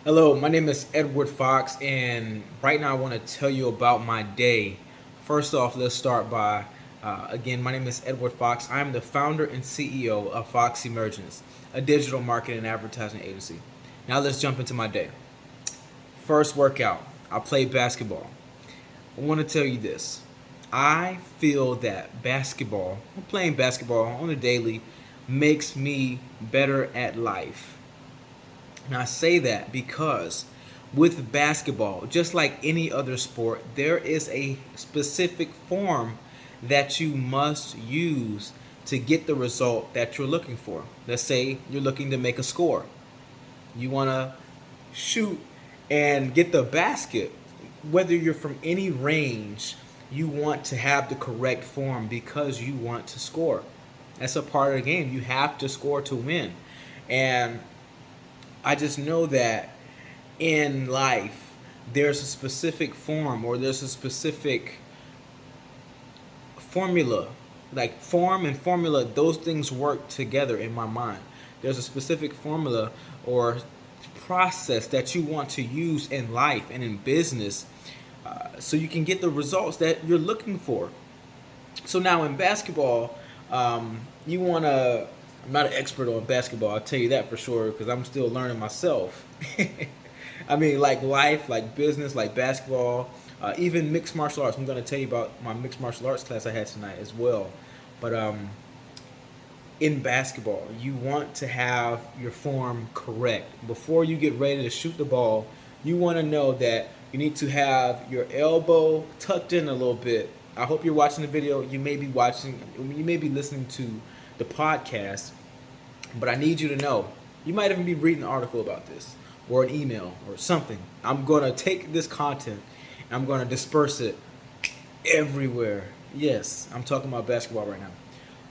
Hello, my name is Edward Fox, and right now I want to tell you about my day. First off, let's start by again, my name is Edward Fox. I am the founder and CEO of Fox Emergence, a digital marketing and advertising agency. Now, let's jump into my day. First workout, I play basketball. I want to tell you this. I feel that playing basketball on a daily, makes me better at life. And I say that because with basketball, just like any other sport, there is a specific form that you must use to get the result that you're looking for. Let's say you're looking to make a score. You want to shoot and get the basket. Whether you're from any range, you want to have the correct form because you want to score. That's a part of the game. You have to score to win. And I just know that in life, there's a specific form or there's a specific formula. Like form and formula, those things work together in my mind. There's a specific formula or process that you want to use in life and in business so you can get the results that you're looking for. So now in basketball, you want to. I'm not an expert on basketball. I'll tell you that for sure because I'm still learning myself. I mean, like life, like business, like basketball, even mixed martial arts. I'm going to tell you about my mixed martial arts class I had tonight as well. But in basketball, you want to have your form correct. Before you get ready to shoot the ball, you want to know that you need to have your elbow tucked in a little bit. I hope you're watching the video. You may be listening to the podcast, but I need you to know. You might even be reading an article about this or an email or something. I'm going to take this content and I'm going to disperse it everywhere. Yes, I'm talking about basketball right now.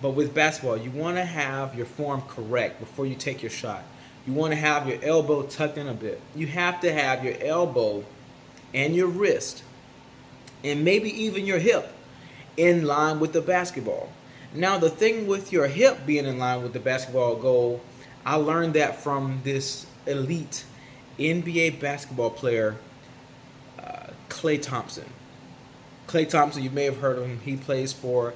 But with basketball, you want to have your form correct before you take your shot. You want to have your elbow tucked in a bit. You have to have your elbow and your wrist and maybe even your hip in line with the basketball. Now, the thing with your hip being in line with the basketball goal, I learned that from this elite NBA basketball player, Klay Thompson. Klay Thompson, you may have heard of him. He plays for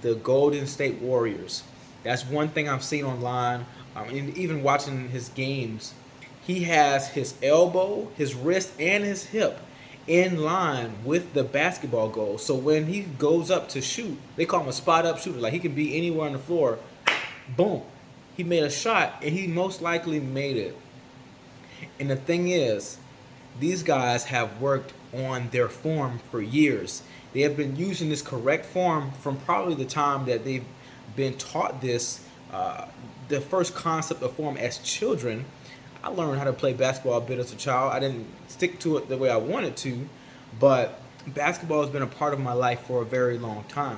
the Golden State Warriors. That's one thing I've seen online, and even watching his games. He has his elbow, his wrist, and his hip in line with the basketball goal. So when he goes up to shoot, they call him a spot up shooter. Like he can be anywhere on the floor. Boom. He made a shot, and he most likely made it. And the thing is, these guys have worked on their form for years. They have been using this correct form from probably the time that they've been taught this, the first concept of form as children. I learned how to play basketball a bit as a child. I didn't stick to it the way I wanted to, but basketball has been a part of my life for a very long time.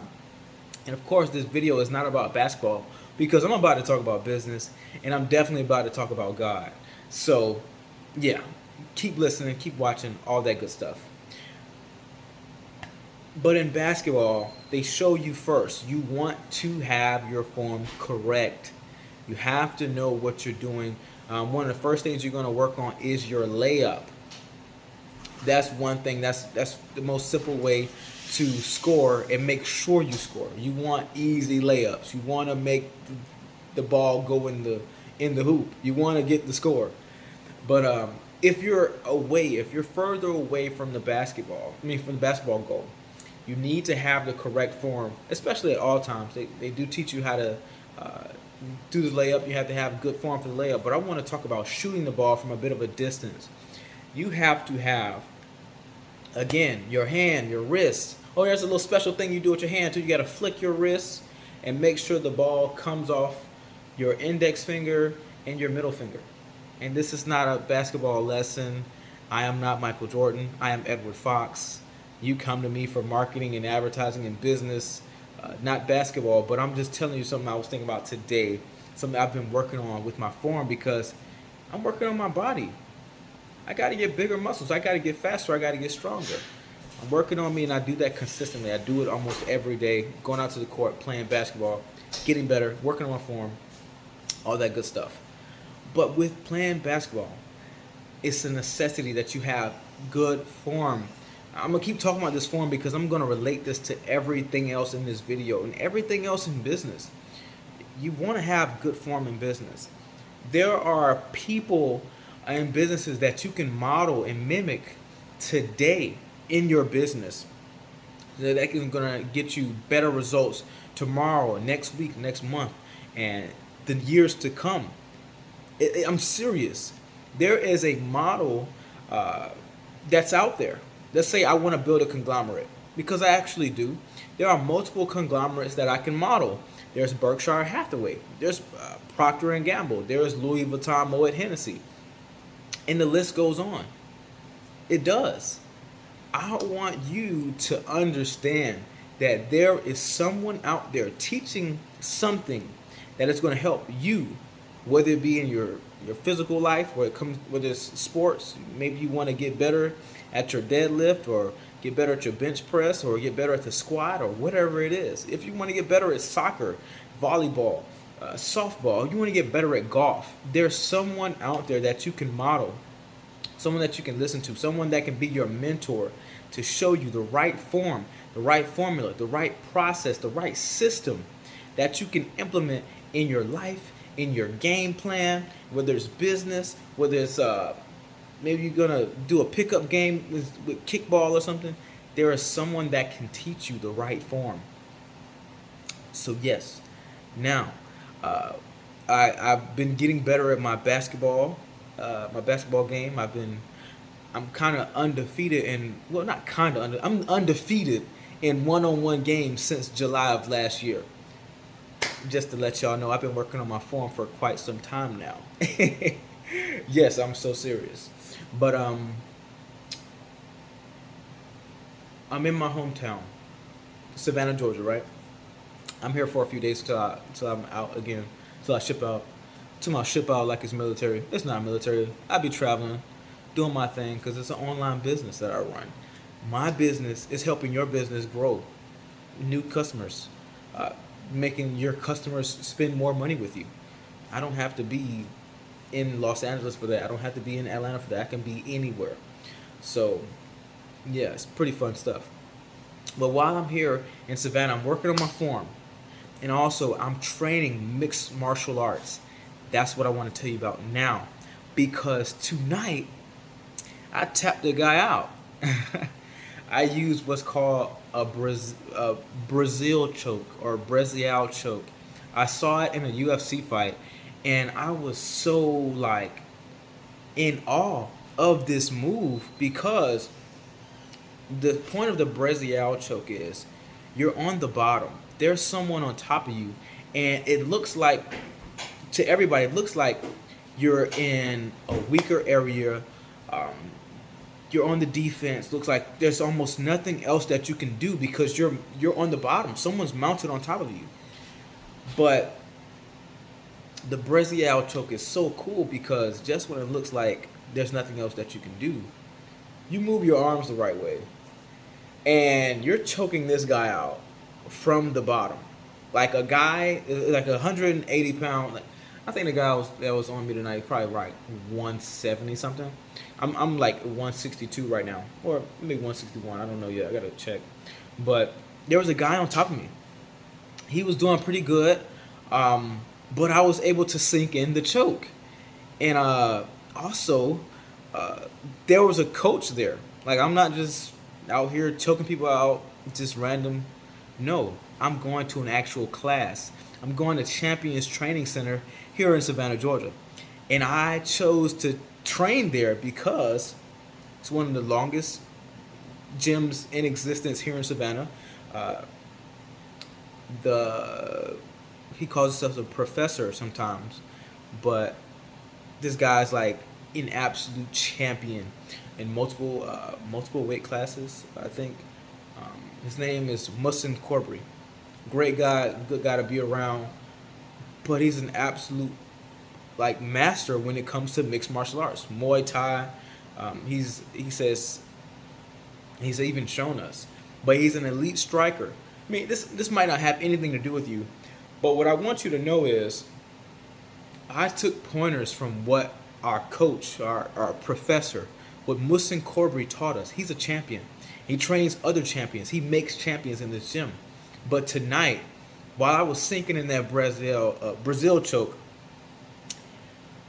And of course, this video is not about basketball because I'm about to talk about business and I'm definitely about to talk about God. So, yeah, keep listening, keep watching, all that good stuff. But in basketball, they show you first. You want to have your form correct. You have to know what you're doing. One of the first things you're going to work on is your layup. That's one thing. That's the most simple way to score and make sure you score. You want easy layups. You want to make the ball go in the hoop. You want to get the score. But if you're further away from the basketball, from the basketball goal, you need to have the correct form, especially at all times. They do teach you how to do the layup. You have to have good form for the layup. But I want to talk about shooting the ball from a bit of a distance. You have to have, again, your hand, your wrist. Oh, there's a little special thing you do with your hand too. You got to flick your wrist and make sure the ball comes off your index finger and your middle finger. And this is not a basketball lesson. I am not Michael Jordan. I am Edward Fox. You come to me for marketing and advertising and business, not basketball, but I'm just telling you something I was thinking about today, something I've been working on with my form because I'm working on my body. I got to get bigger muscles. I got to get faster. I got to get stronger. I'm working on me, and I do that consistently. I do it almost every day, going out to the court, playing basketball, getting better, working on my form, all that good stuff. But with playing basketball, it's a necessity that you have good form. I'm gonna keep talking about this form because I'm gonna relate this to everything else in this video and everything else in business. You want to have good form in business. There are people and businesses that you can model and mimic today in your business that is going to get you better results tomorrow, next week, next month, and the years to come. I'm serious. There is a model that's out there. Let's say I want to build a conglomerate, because I actually do. There are multiple conglomerates that I can model. There's Berkshire Hathaway. There's Procter and Gamble. There's Louis Vuitton, Moet Hennessy, and the list goes on. It does. I want you to understand that there is someone out there teaching something that is going to help you, whether it be in your physical life, whether it's sports. Maybe you want to get better at your deadlift, or get better at your bench press, or get better at the squat, or whatever it is. If you want to get better at soccer, volleyball, softball, you want to get better at golf, there's someone out there that you can model, someone that you can listen to, someone that can be your mentor to show you the right form, the right formula, the right process, the right system that you can implement in your life, in your game plan, whether it's business, whether it's maybe you're gonna do a pickup game with kickball or something. There is someone that can teach you the right form. So yes, now I've been getting better at my basketball game. I'm kind of undefeated I'm undefeated in one-on-one games since July of last year. Just to let y'all know, I've been working on my form for quite some time now. Yes, I'm so serious. But I'm in my hometown, Savannah, Georgia, right? I'm here for a few days till I'm out again, till I ship out. Till I ship out like it's military. It's not military. I be traveling, doing my thing, because it's an online business that I run. My business is helping your business grow, new customers, making your customers spend more money with you. I don't have to be in Los Angeles for that. I don't have to be in Atlanta for that. I can be anywhere. So, yeah, it's pretty fun stuff. But while I'm here in Savannah, I'm working on my form. And also, I'm training mixed martial arts. That's what I want to tell you about now. Because tonight, I tapped a guy out. I used what's called a Brazil choke, or Brazil choke. I saw it in a UFC fight, and I was so like in awe of this move, because the point of the Brazil choke is you're on the bottom. There's someone on top of you, and it looks like, to everybody, it looks like you're in a weaker area. You're on the defense. Looks like there's almost nothing else that you can do because you're on the bottom. Someone's mounted on top of you. But the Brazil choke is so cool, because just when it looks like there's nothing else that you can do, you move your arms the right way, and you're choking this guy out from the bottom. Like a guy, like 180 pound. Like, I think the guy that was on me tonight probably like 170 something. I'm like 162 right now, or maybe 161. I don't know yet. I gotta check. But there was a guy on top of me. He was doing pretty good, but I was able to sink in the choke. And also, there was a coach there. Like, I'm not just out here choking people out, just random. No, I'm going to an actual class. I'm going to Champions Training Center here in Savannah, Georgia. And I chose to train there because it's one of the longest gyms in existence here in Savannah. He calls himself a professor sometimes, but this guy's like an absolute champion in multiple weight classes. I think his name is Mussin Corbry. Great guy, good guy to be around, but he's an absolute like master when it comes to mixed martial arts, Muay Thai. He says he's even shown us, but he's an elite striker. I mean, this might not have anything to do with you, but what I want you to know is I took pointers from what our coach, our professor, what Musin Corbry taught us. He's a champion. He trains other champions. He makes champions in this gym. But tonight, while I was sinking in that Brazil choke,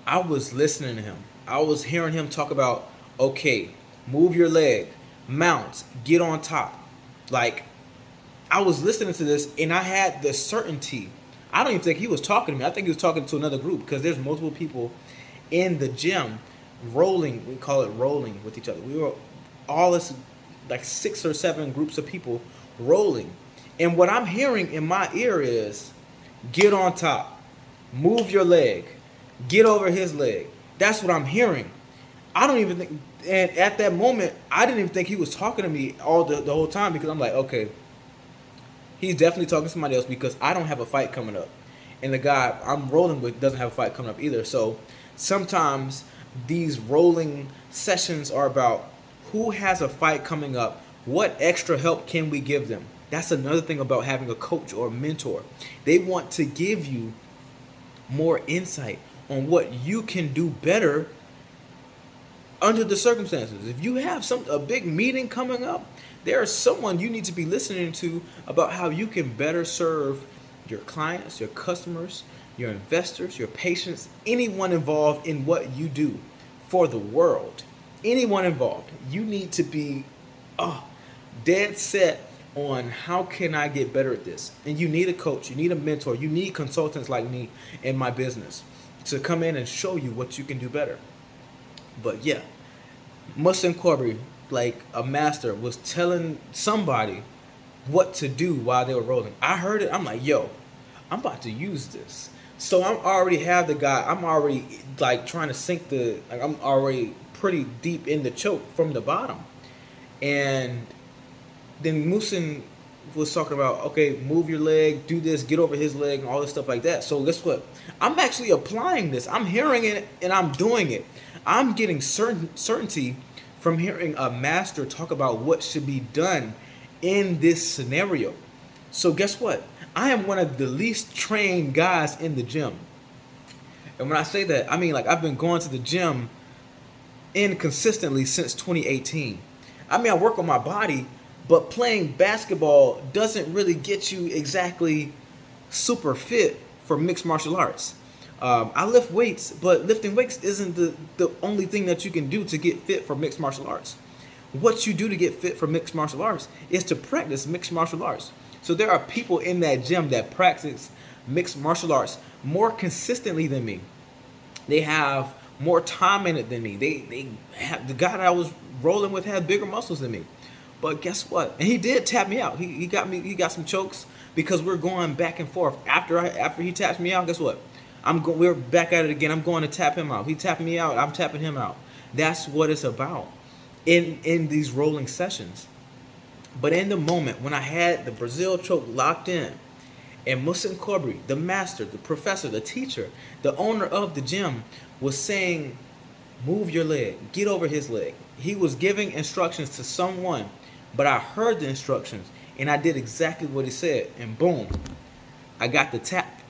I was listening to him. I was hearing him talk about, okay, move your leg, mount, get on top. Like, I was listening to this and I had the certainty. I don't even think he was talking to me. I think he was talking to another group because there's multiple people in the gym rolling. We call it rolling with each other. We were all this, like 6 or 7 groups of people rolling. And what I'm hearing in my ear is, get on top, move your leg, get over his leg. That's what I'm hearing. I don't even think, and at that moment, I didn't even think he was talking to me the whole time, because I'm like, okay, he's definitely talking to somebody else, because I don't have a fight coming up. And the guy I'm rolling with doesn't have a fight coming up either. So sometimes these rolling sessions are about who has a fight coming up, what extra help can we give them. That's another thing about having a coach or a mentor. They want to give you more insight on what you can do better under the circumstances. If you have a big meeting coming up, there's someone you need to be listening to about how you can better serve your clients, your customers, your investors, your patients, anyone involved in what you do for the world. Anyone involved. You need to be dead set on how can I get better at this. And you need a coach, you need a mentor, you need consultants like me in my business to come in and show you what you can do better. But yeah, Musin Corbry, like a master, was telling somebody what to do while they were rolling. I heard it. I'm like, yo, I'm about to use this. So I'm already have the guy. I'm already like trying to sink I'm already pretty deep in the choke from the bottom. And then Musin was talking about, okay, move your leg, do this, get over his leg, and all this stuff like that. So guess what? I'm actually applying this. I'm hearing it and I'm doing it. I'm getting certainty from hearing a master talk about what should be done in this scenario. So guess what? I am one of the least trained guys in the gym. And when I say that, I mean, like, I've been going to the gym inconsistently since 2018. I mean, I work on my body, but playing basketball doesn't really get you exactly super fit for mixed martial arts. I lift weights, but lifting weights isn't the only thing that you can do to get fit for mixed martial arts. What you do to get fit for mixed martial arts is to practice mixed martial arts. So there are people in that gym that practice mixed martial arts more consistently than me. They have more time in it than me. They have, the guy that I was rolling with had bigger muscles than me. But guess what? And he did tap me out. He got me. He got some chokes because we're going back and forth. After he taps me out, guess what? We're back at it again. I'm going to tap him out. He tapping me out. I'm tapping him out. That's what it's about in these rolling sessions. But in the moment when I had the Brazil choke locked in, and Musin Corbry, the master, the professor, the teacher, the owner of the gym, was saying, move your leg, get over his leg. He was giving instructions to someone, but I heard the instructions and I did exactly what he said, and boom, I got the tap.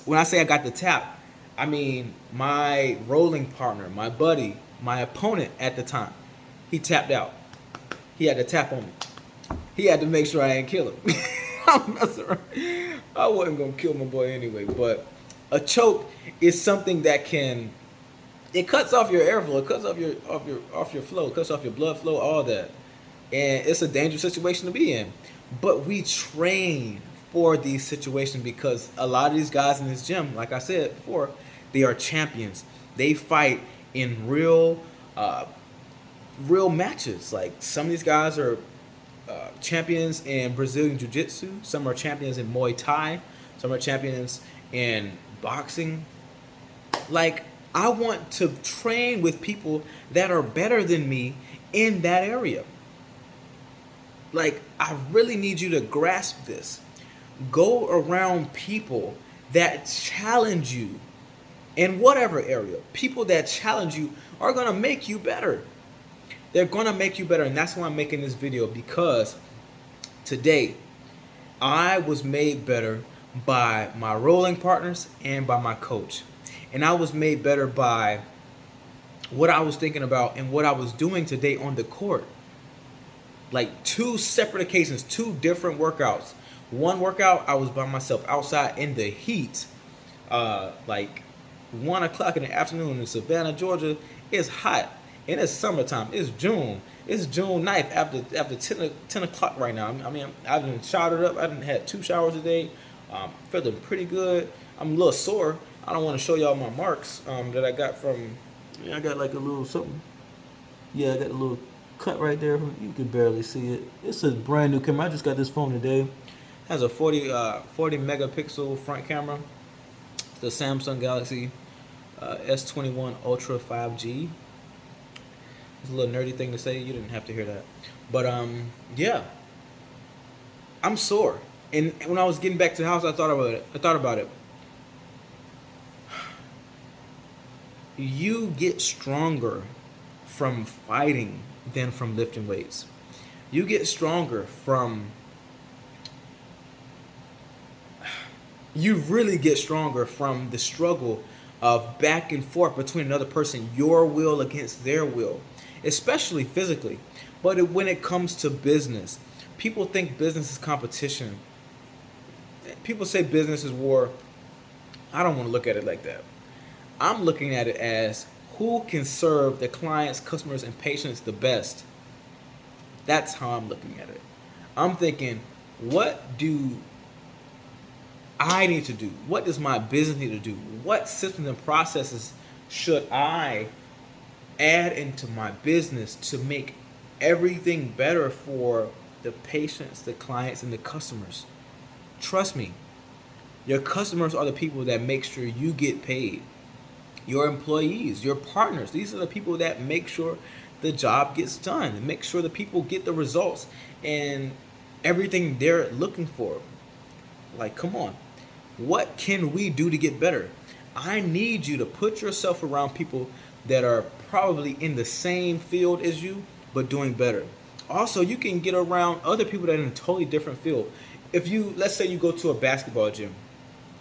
When I say I got the tap, I mean my rolling partner, my buddy, my opponent at the time, he tapped out. He had to tap on me. He had to make sure I didn't kill him. I'm messing around. I wasn't gonna kill my boy anyway, but a choke is something that it cuts off your airflow, it cuts off your flow, it cuts off your blood flow, all that. And it's a dangerous situation to be in. But we train for these situations because a lot of these guys in this gym, like I said before, they are champions. They fight in real matches. Like, some of these guys are champions in Brazilian Jiu-Jitsu. Some are champions in Muay Thai. Some are champions in boxing. Like, I want to train with people that are better than me in that area. Like, I really need you to grasp this. Go around people that challenge you in whatever area. People that challenge you are going to make you better. They're going to make you better. And that's why I'm making this video, because today I was made better by my rolling partners and by my coach. And I was made better by what I was thinking about and what I was doing today on the court. Like two separate occasions, two different workouts. One workout I was by myself outside in the heat, like 1 o'clock in the afternoon in Savannah, Georgia. It's hot and it's summertime. It's June. It's June 9th after 10 o'clock right now. I mean, I've been showered up. I done had 2 showers today. Feeling pretty good. I'm a little sore. I don't want to show y'all my marks that I got from. Yeah, I got like a little something. Yeah, I got a little cut right there. You can barely see it. It's a brand new camera. I just got this phone today. It has a 40 megapixel front camera. It's the Samsung Galaxy S21 Ultra 5G. It's a little nerdy thing to say. You didn't have to hear that. But yeah, I'm sore. And when I was getting back to the house, I thought about it. You get stronger from fighting than from lifting weights. You get stronger from. You really get stronger from the struggle of back and forth between another person, your will against their will, especially physically. But when it comes to business, people think business is competition. People say business is war. I don't want to look at it like that. I'm looking at it as who can serve the clients, customers, and patients the best. That's how I'm looking at it. I'm thinking, what do I need to do? What does my business need to do? What systems and processes should I add into my business to make everything better for the patients, the clients, and the customers? Trust me, your customers are the people that make sure you get paid. Your employees, your partners, these are the people that make sure the job gets done and make sure the people get the results and everything they're looking for. Like, come on. What can we do to get better? I need you to put yourself around people that are probably in the same field as you, but doing better. Also, you can get around other people that are in a totally different field. If you, let's say you go to a basketball gym,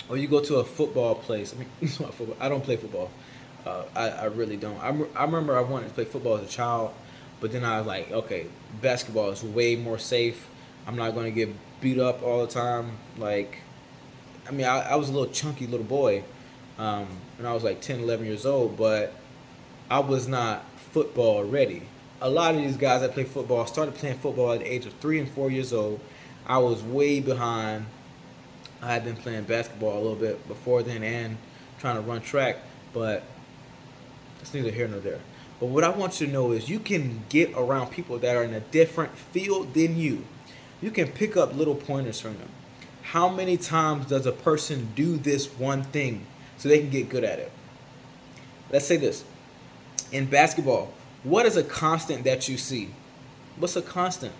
or you go to a football place. I mean, it's not football. I don't play football. I really don't. I remember I wanted to play football as a child, but then I was like, okay, basketball is way more safe. I'm not going to get beat up all the time. Like, I mean, I was a little chunky little boy when I was like 10, 11 years old, but I was not football ready. A lot of these guys that play football started playing football at the age of 3 and 4 years old. I was way behind. I had been playing basketball a little bit before then and trying to run track, but it's neither here nor there. But what I want you to know is you can get around people that are in a different field than you. You can pick up little pointers from them. How many times does a person do this one thing so they can get good at it? Let's say this. In basketball, what is a constant that you see? What's a constant?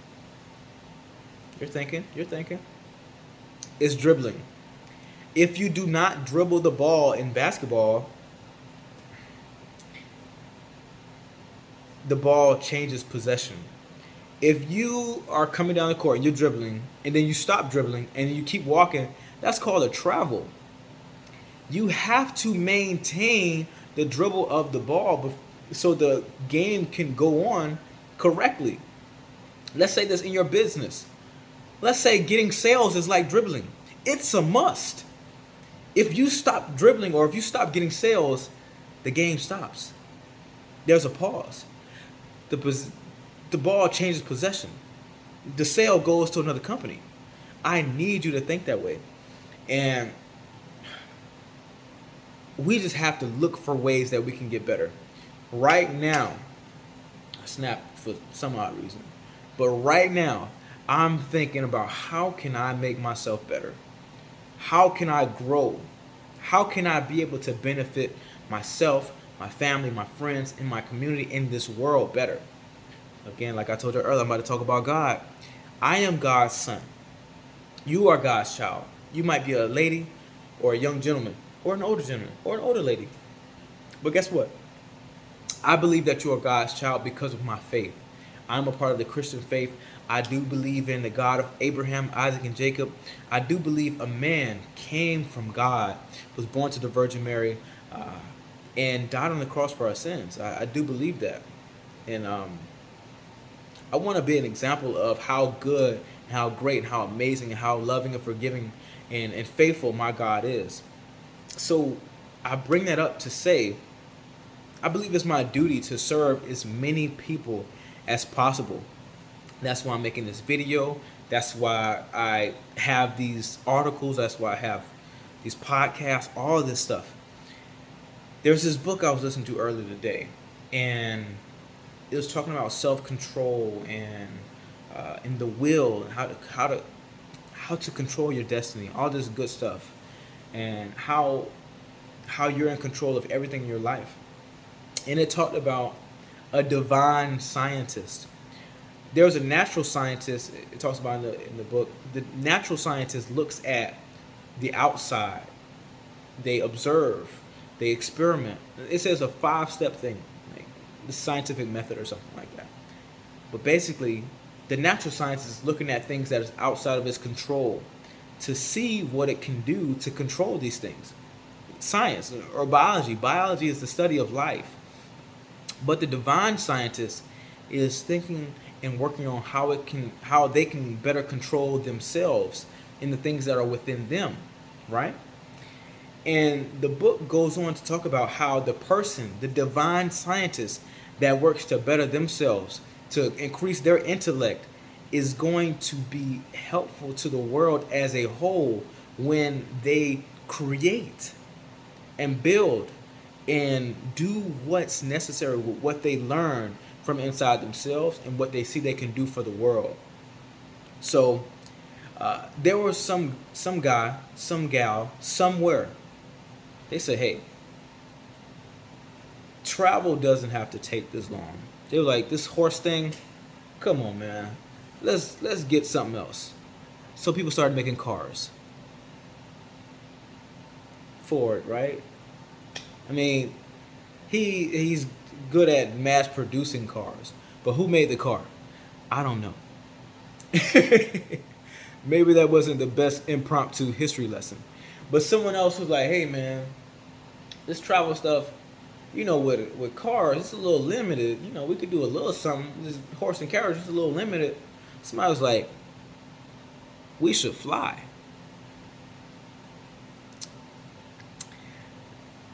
You're thinking. Is dribbling. If you do not dribble the ball in basketball, the ball changes possession. If you are coming down the court and you're dribbling, and then you stop dribbling and you keep walking, that's called a travel. You have to maintain the dribble of the ball so the game can go on correctly. Let's say this in your business. Let's say getting sales is like dribbling. It's a must. If you stop dribbling or if you stop getting sales, the game stops. There's a pause. The ball changes possession. The sale goes to another company. I need you to think that way. And we just have to look for ways that we can get better. Right now, I snapped for some odd reason. But right now, I'm thinking about how can I make myself better? How can I grow? How can I be able to benefit myself, my family, my friends, and my community in this world better? Again, like I told you earlier, I'm about to talk about God. I am God's son. You are God's child. You might be a lady or a young gentleman or an older gentleman or an older lady. But guess what? I believe that you are God's child because of my faith. I'm a part of the Christian faith. I do believe in the God of Abraham, Isaac, and Jacob. I do believe a man came from God, was born to the Virgin Mary, and died on the cross for our sins. I do believe that. And I want to be an example of how good, and how great, and how amazing, and how loving and forgiving and faithful my God is. So I bring that up to say, I believe it's my duty to serve as many people as possible. That's why I'm making this video. That's why I have these articles. That's why I have these podcasts, all of this stuff. There's this book I was listening to earlier today, and it was talking about self-control and the will, and how to control your destiny, all this good stuff, and how you're in control of everything in your life. And it talked about a divine scientist. There's a natural scientist. It talks about in the book. The natural scientist looks at the outside. They observe. They experiment. It says a 5-step thing, like the scientific method or something like that. But basically, the natural scientist is looking at things that is outside of its control to see what it can do to control these things. Science or biology. Biology is the study of life. But the divine scientist is thinking and working on how they can better control themselves in the things that are within them, right? And the book goes on to talk about how the person, the divine scientist that works to better themselves, to increase their intellect, is going to be helpful to the world as a whole when they create and build and do what's necessary with what they learn from inside themselves and what they see they can do for the world. So there was some guy, some gal, somewhere. They said, hey, travel doesn't have to take this long. They were like, this horse thing, come on, man. Let's get something else. So people started making cars. Ford, right? I mean, he's good at mass producing cars. But who made the car? I don't know. Maybe that wasn't the best impromptu history lesson. But someone else was like, hey man, this travel stuff, with cars, it's a little limited. We could do a little something. This horse and carriage is a little limited. Somebody was like, we should fly.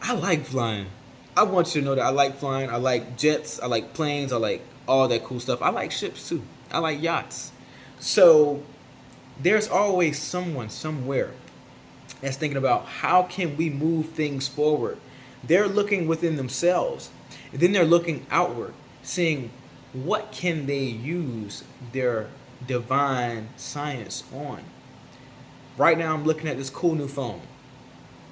I like flying. I want you to know that I like flying. I like jets. I like planes. I like all that cool stuff. I like ships too. I like yachts. So there's always someone somewhere that's thinking about how can we move things forward. They're looking within themselves, and then they're looking outward, seeing what can they use their divine science on. Right now I'm looking at this cool new phone.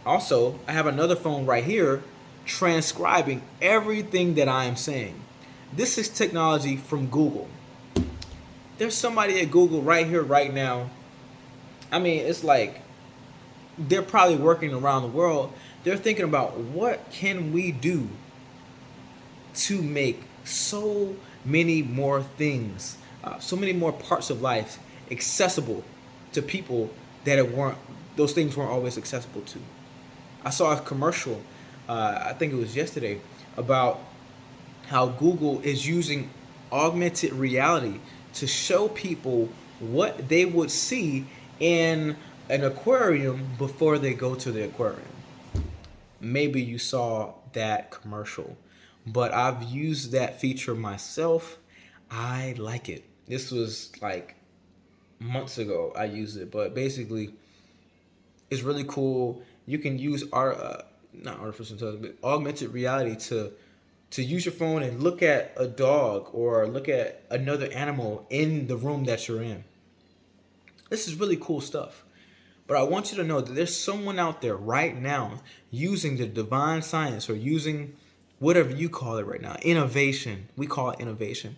Also, I have another phone right here transcribing everything that I am saying. This is technology from Google. There's somebody at Google right here, right now. I mean, it's like they're probably working around the world. They're thinking about what can we do to make so many more things, so many more parts of life accessible to people that those things weren't always accessible to. I saw a commercial, I think it was yesterday, about how Google is using augmented reality to show people what they would see in an aquarium before they go to the aquarium. Maybe you saw that commercial, but I've used that feature myself. I like it. This was like months ago I used it, but basically it's really cool. You can use not artificial intelligence, but augmented reality to use your phone and look at a dog or look at another animal in the room that you're in. This is really cool stuff. But I want you to know that there's someone out there right now using the divine science, or using whatever you call it right now, innovation. We call it innovation.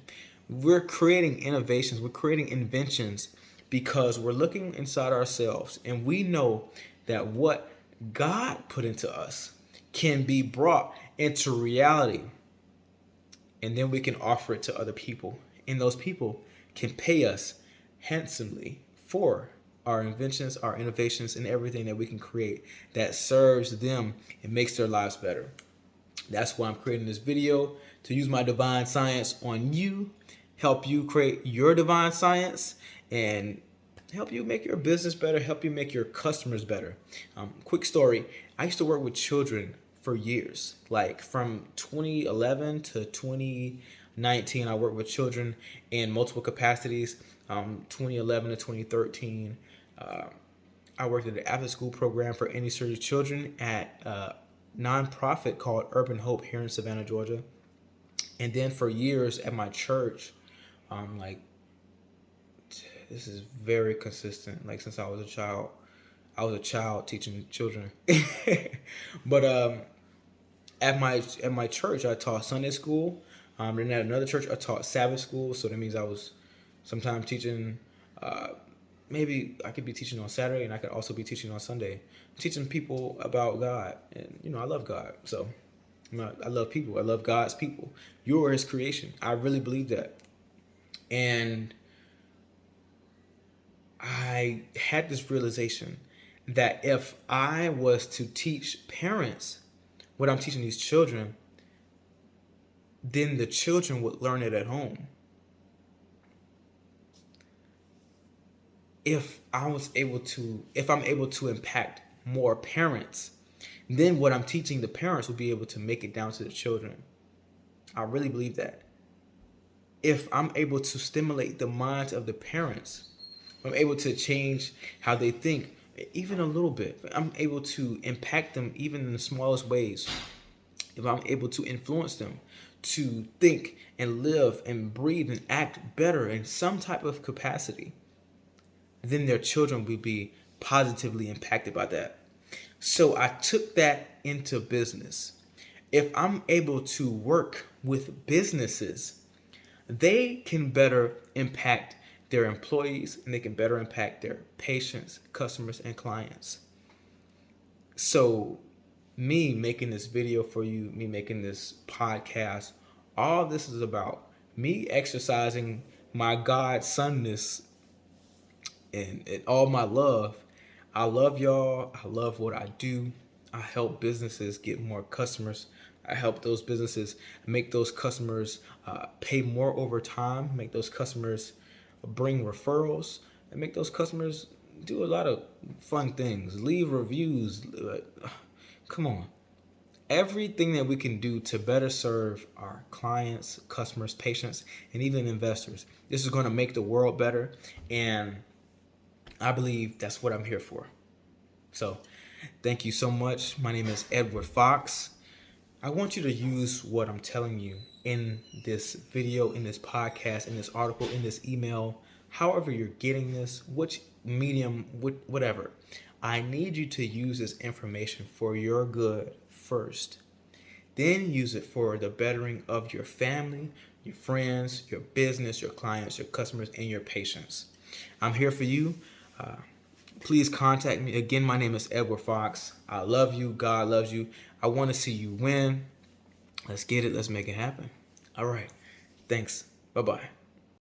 We're creating innovations. We're creating inventions because we're looking inside ourselves, and we know that what God put into us can be brought into reality. And then we can offer it to other people. And those people can pay us handsomely for our inventions, our innovations, and everything that we can create that serves them and makes their lives better. That's why I'm creating this video, to use my divine science on you, help you create your divine science, and help you make your business better, help you make your customers better. Quick story, I used to work with children for years. Like from 2011 to 2019, I worked with children in multiple capacities. 2011 to 2013, I worked at an after-school program for underserved children at a nonprofit called Urban Hope here in Savannah, Georgia. And then for years at my church, like this is very consistent. Like since I was a child teaching children. But at my church, I taught Sunday school. Then at another church, I taught Sabbath school. So that means I was sometimes teaching. Maybe I could be teaching on Saturday, and I could also be teaching on Sunday, teaching people about God. And I love God, so I love people. I love God's people. You are His creation. I really believe that, and I had this realization that if I was to teach parents what I'm teaching these children, then the children would learn it at home. If I'm able to impact more parents, then what I'm teaching the parents will be able to make it down to the children. I really believe that. If I'm able to stimulate the minds of the parents, I'm able to change how they think, even a little bit. I'm able to impact them even in the smallest ways. If I'm able to influence them to think and live and breathe and act better in some type of capacity, then their children will be positively impacted by that. So I took that into business. If I'm able to work with businesses, they can better impact their employees and they can better impact their patients, customers, and clients. So me making this video for you, me making this podcast, all this is about me exercising my God sonness and all my love. I love y'all. I love what I do. I help businesses get more customers. I help those businesses make those customers pay more over time, make those customers bring referrals, and make those customers do a lot of fun things. Leave reviews. Come on. Everything that we can do to better serve our clients, customers, patients, and even investors. This is going to make the world better. And I believe that's what I'm here for. So thank you so much. My name is Edward Fox. I want you to use what I'm telling you in this video, in this podcast, in this article, in this email, however you're getting this, which medium, whatever. I need you to use this information for your good first. Then use it for the bettering of your family, your friends, your business, your clients, your customers, and your patients. I'm here for you. Please contact me. Again, my name is Edward Fox. I love you. God loves you. I want to see you win. Let's get it. Let's make it happen. All right. Thanks. Bye-bye.